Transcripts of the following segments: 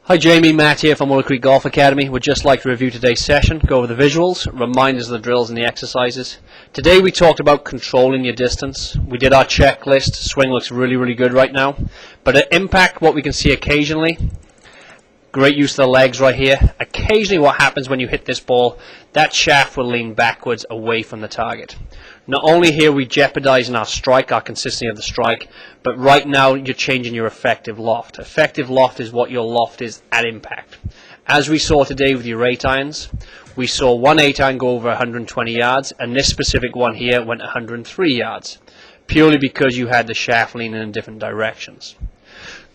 Hi Jamie, Matt here from Willow Creek Golf Academy. We'd just like to review today's session, go over the visuals, reminders of the drills and the exercises. Today we talked about controlling your distance. We did our checklist. Swing looks really good right now. But at impact, what we can see occasionally, great use of the legs right here. Occasionally what happens when you hit this ball, that shaft will lean backwards away from the target. Not only here are we jeopardizing our strike, our consistency of the strike, but right now you're changing your effective loft. Effective loft is what your loft is at impact. As we saw today with your 8 irons, we saw one 8 iron go over 120 yards, and this specific one here went 103 yards, purely because you had the shaft leaning in different directions.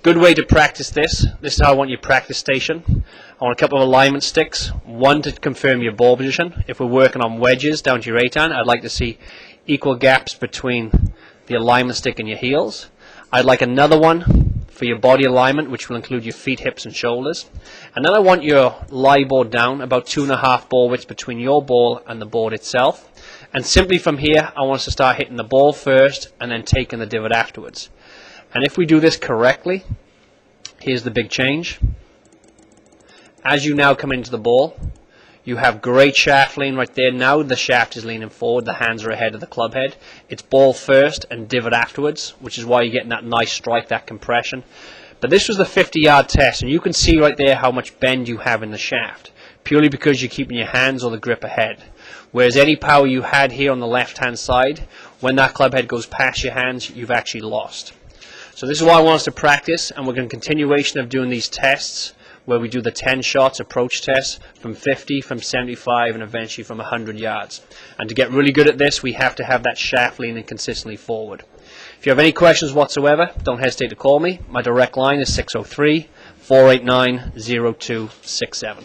Good way to practice this. This is how I want your practice station. I want a couple of alignment sticks. One to confirm your ball position. If we're working on wedges down to your 8 iron, I'd like to see equal gaps between the alignment stick and your heels. I'd like another one for your body alignment, which will include your feet, hips and shoulders. And then I want your lie board down about 2.5 ball widths between your ball and the board itself. And simply from here, I want us to start hitting the ball first and then taking the divot afterwards. And if we do this correctly, here's the big change. As you now come into the ball, you have great shaft lean right there. Now the shaft is leaning forward, the hands are ahead of the club head. It's ball first and divot afterwards, which is why you're getting that nice strike, that compression. But this was the 50-yard test, and you can see right there how much bend you have in the shaft, purely because you're keeping your hands or the grip ahead. Whereas any power you had here on the left-hand side, when that club head goes past your hands, you've actually lost. So this is what I want us to practice, and we're going to continuation of doing these tests where we do the 10 shots approach tests from 50, from 75, and eventually from 100 yards. And to get really good at this, we have to have that shaft leaning consistently forward. If you have any questions whatsoever, don't hesitate to call me. My direct line is 603-489-0267.